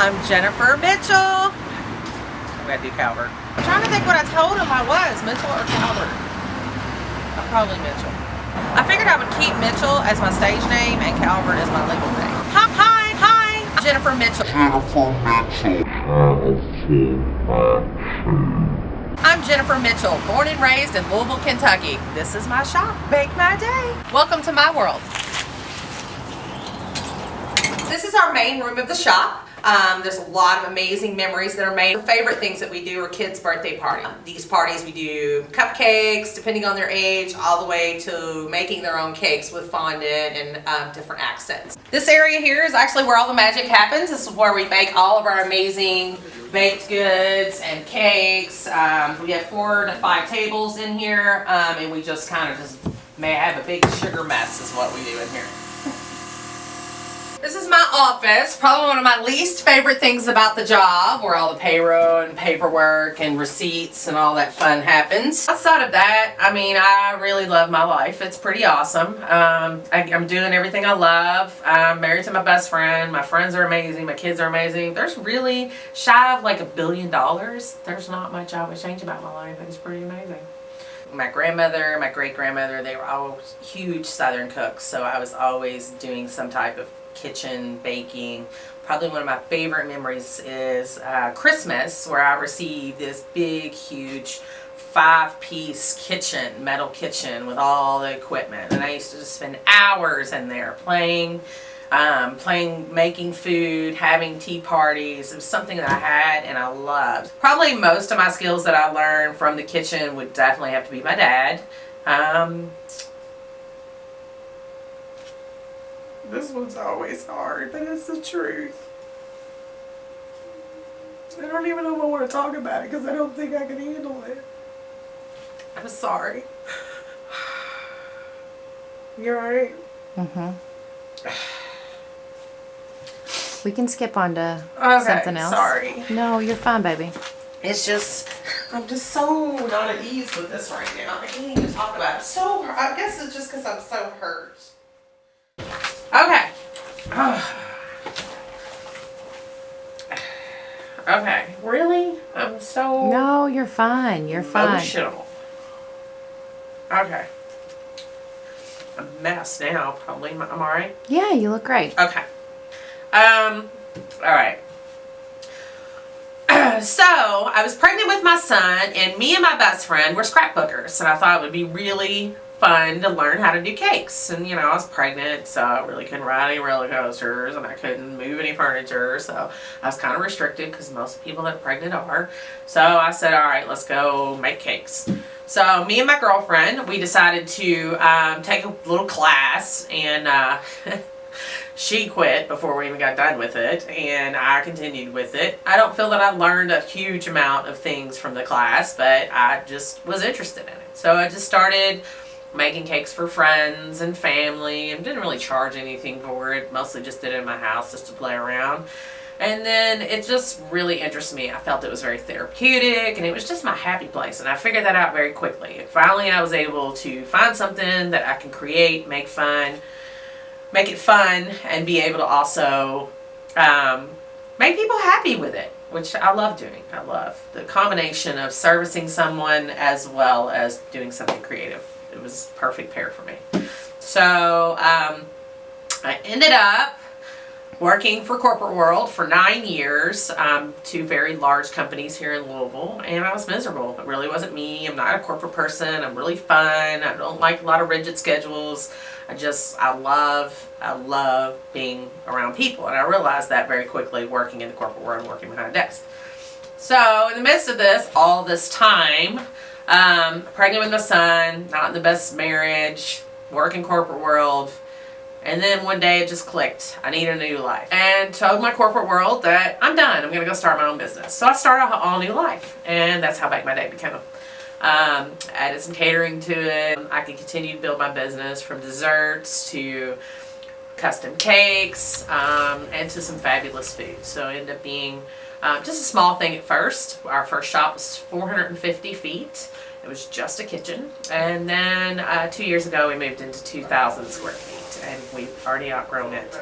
I'm Jennifer Mitchell. I'm gonna do Calvert. I'm trying to think what I told him I was, Mitchell or Calvert. Probably Mitchell. I figured I would keep Mitchell as my stage name and Calvert as my legal name. Hi, Jennifer Mitchell. I'm Jennifer Mitchell, born and raised in Louisville, Kentucky. This is my shop, Bake My Day. Welcome to my world. This is our main room of the shop. There's a lot of amazing memories that are made. The favorite things that we do are kids' birthday parties. These parties we do cupcakes, depending on their age, all the way to making their own cakes with fondant and different accents. This area here is actually where all the magic happens. This is where we make all of our amazing baked goods and cakes. We have 4 to 5 tables in here, and we just kind of may have a big sugar mess is what we do in here. This is my office, probably one of my least favorite things about the job, where all the payroll and paperwork and receipts and all that fun happens. Outside of that, I mean, I really love my life. It's pretty awesome. I'm doing everything I love. I'm married to my best friend. My friends are amazing. My kids are amazing. There's really, shy of like $1 billion, there's not much I would change about my life. It's pretty amazing. My grandmother, my great-grandmother, they were all huge Southern cooks, so I was always doing some type of kitchen baking. Probably one of my favorite memories is Christmas, where I received this big huge 5-piece kitchen, metal kitchen with all the equipment, and I used to just spend hours in there playing, making food, having tea parties. It was something that I had and I loved. Probably most of my skills that I learned from the kitchen would definitely have to be my dad. This one's always hard, but it's the truth. I don't even know if I want to talk about it because I don't think I can handle it. I'm sorry. You alright? Mm-hmm. We can skip on to something else. Sorry. No, you're fine, baby. It's just, I'm just so not at ease with this right now. I can't even talk about it. So, I guess it's just because I'm so hurt. Okay. Okay. Really? I'm so... No, you're fine. You're fine. Emotional. Okay. A mess now, probably. I'm alright? Yeah, you look great. Okay. Alright. So, I was pregnant with my son, and me and my best friend were scrapbookers, and I thought it would be really fun to learn how to do cakes. And you know, I was pregnant, so I really couldn't ride any roller coasters, and I couldn't move any furniture, so I was kind of restricted because most people that are pregnant are. So I said, alright, let's go make cakes. So me and my girlfriend, we decided to take a little class, and she quit before we even got done with it, and I continued with it. I don't feel that I learned a huge amount of things from the class, but I just was interested in it. So I just started making cakes for friends and family, and didn't really charge anything for it. Mostly just did it in my house just to play around. And then it just really interested me. I felt it was very therapeutic, and it was just my happy place, and I figured that out very quickly. And finally I was able to find something that I can create, make it fun, and be able to also make people happy with it, which I love doing. I love the combination of servicing someone as well as doing something creative. It was a perfect pair for me. So I ended up working for corporate world for 9 years, 2 very large companies here in Louisville, and I was miserable. It really wasn't me. I'm not a corporate person. I'm really fun. I don't like a lot of rigid schedules. I love being around people, and I realized that very quickly working in the corporate world, working behind a desk. So in the midst of this, all this time, pregnant with my son, not in the best marriage, working corporate world, and then one day it just clicked. I need a new life. And told my corporate world that I'm done. I'm going to go start my own business. So I started a all new life, and that's how Bake My Day became. Added some catering to it. I could continue to build my business from desserts to custom cakes, and to some fabulous food. So it ended up being just a small thing at first. Our first shop was 450 feet. It was just a kitchen. And then 2 years ago we moved into 2,000 square feet, and we've already outgrown it.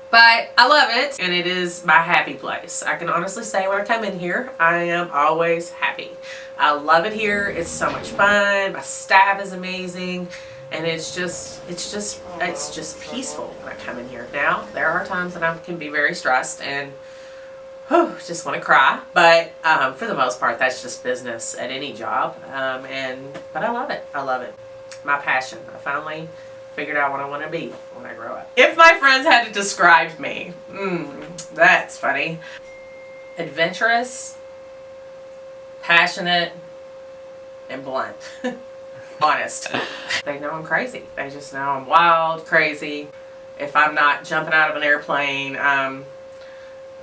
But I love it, and it is my happy place. I can honestly say when I come in here, I am always happy. I love it here. It's so much fun. My staff is amazing, and it's just peaceful when I come in here. Now, there are times that I can be very stressed and just want to cry, but for the most part, that's just business at any job. But I love it. I love it. My passion. I finally figured out what I want to be when I grow up. If my friends had to describe me, that's funny. Adventurous, passionate, and blunt. Honest. They know I'm crazy. They just know I'm wild, crazy. If I'm not jumping out of an airplane,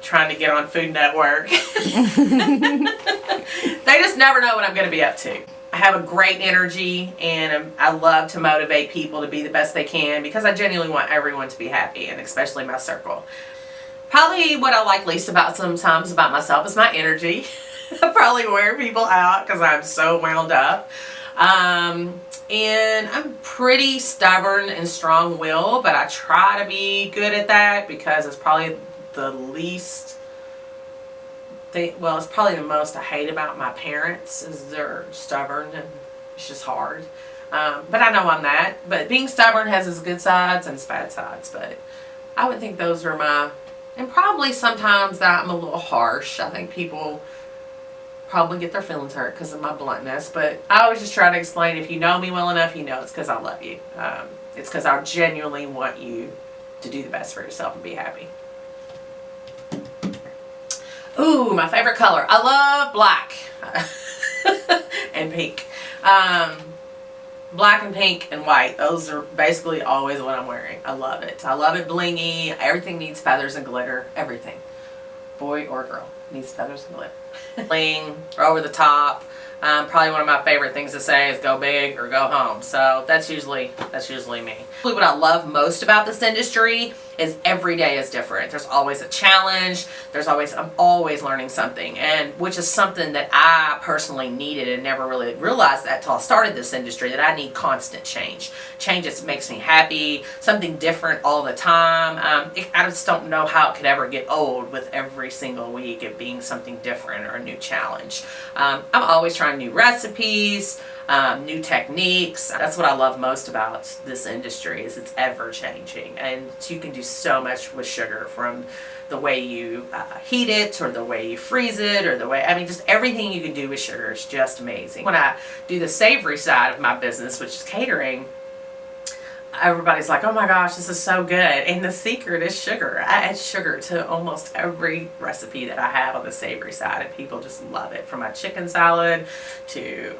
trying to get on Food Network. They just never know what I'm going to be up to. I have a great energy, and I love to motivate people to be the best they can because I genuinely want everyone to be happy, and especially my circle. Probably what I like least sometimes about myself is my energy. I probably wear people out because I'm so wound up. And I'm pretty stubborn and strong-willed, but I try to be good at that because it's probably the least it's probably the most I hate about my parents is they're stubborn, and it's just hard. But I know I'm that. But being stubborn has its good sides and its bad sides. But I would think those are and probably sometimes that I'm a little harsh. I think people probably get their feelings hurt because of my bluntness. But I always just try to explain, if you know me well enough, you know it's because I love you. It's because I genuinely want you to do the best for yourself and be happy. Ooh, my favorite color. I love black and pink. Black and pink and white. Those are basically always what I'm wearing. I love it. I love it blingy. Everything needs feathers and glitter. Everything. Boy or girl needs feathers and glitter. Bling or over the top. Probably one of my favorite things to say is go big or go home. So that's usually me. What I love most about this industry is every day is different. There's always a challenge. I'm always learning something, and which is something that I personally needed and never really realized that till I started this industry, that I need constant change. Change just makes me happy. Something different all the time. I just don't know how it could ever get old with every single week it being something different or a new challenge. I'm always trying new recipes, new techniques. That's what I love most about this industry, is it's ever changing, and you can do so much with sugar, from the way you heat it or the way you freeze it or just everything you can do with sugar is just amazing. When I do the savory side of my business, which is catering, everybody's like, oh my gosh, this is so good. And the secret is sugar. I add sugar to almost every recipe that I have on the savory side, and people just love it. From my chicken salad to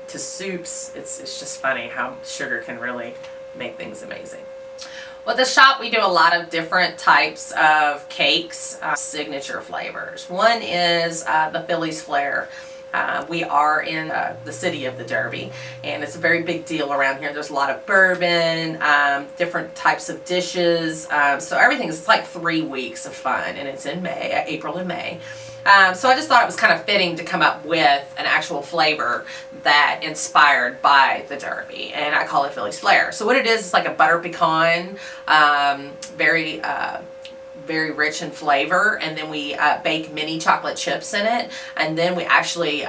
soups. It's just funny how sugar can really make things amazing. Well, at the shop, we do a lot of different types of cakes, signature flavors. One is the Philly's Flair. We are in the city of the Derby, and it's a very big deal around here. There's a lot of bourbon, different types of dishes, so it's like 3 weeks of fun, and it's in May, April and May. So I just thought it was kind of fitting to come up with an actual flavor that inspired by the Derby, and I call it Philly's Flair. So what it is, it's like a butter pecan, very rich in flavor, and then we bake mini chocolate chips in it, and then we actually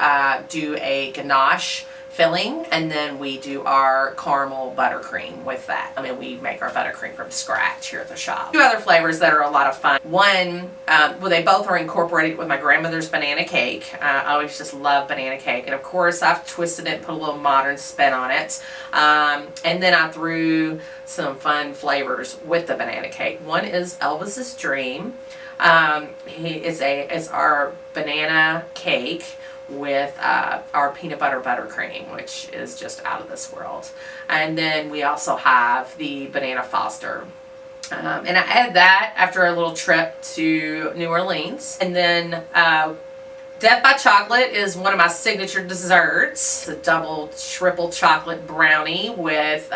do a ganache filling, and then we do our caramel buttercream with that. We make our buttercream from scratch here at the shop. Two other flavors that are a lot of fun. One, they both are incorporated with my grandmother's banana cake. I always just love banana cake, and of course I've twisted it and put a little modern spin on it. And then I threw some fun flavors with the banana cake. One is Elvis's Dream. It's our banana cake with our peanut butter buttercream, which is just out of this world. And then we also have the Banana Foster. And I added that after a little trip to New Orleans. And then Death by Chocolate is one of my signature desserts. It's a double triple chocolate brownie with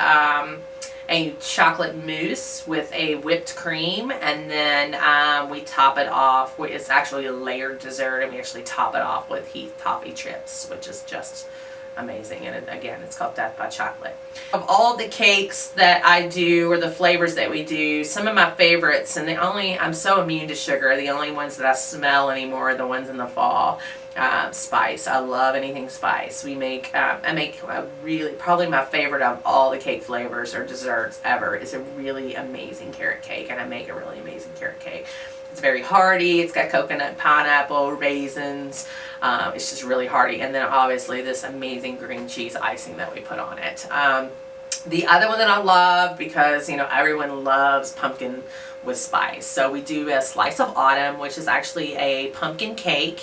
a chocolate mousse with a whipped cream, and then we top it off. It's actually a layered dessert, and we actually top it off with Heath Toffee chips, which is just amazing. And again, it's called Death by Chocolate. Of all the cakes that I do, or the flavors that we do, some of my favorites, and I'm so immune to sugar, the only ones that I smell anymore are the ones in the fall. Spice. I love anything spice. I make a really, probably my favorite of all the cake flavors or desserts ever is a really amazing carrot cake, and I make a really amazing carrot cake. It's very hearty. It's got coconut, pineapple, raisins. It's just really hearty, and then obviously this amazing green cheese icing that we put on it. The other one that I love, because everyone loves pumpkin with spice, so we do a slice of autumn, which is actually a pumpkin cake.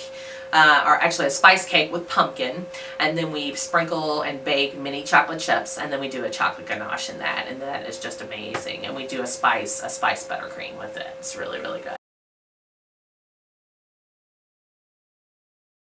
Or actually a spice cake with pumpkin, and then we sprinkle and bake mini chocolate chips, and then we do a chocolate ganache in that, and that is just amazing. And we do a spice buttercream with it. It's really, really good.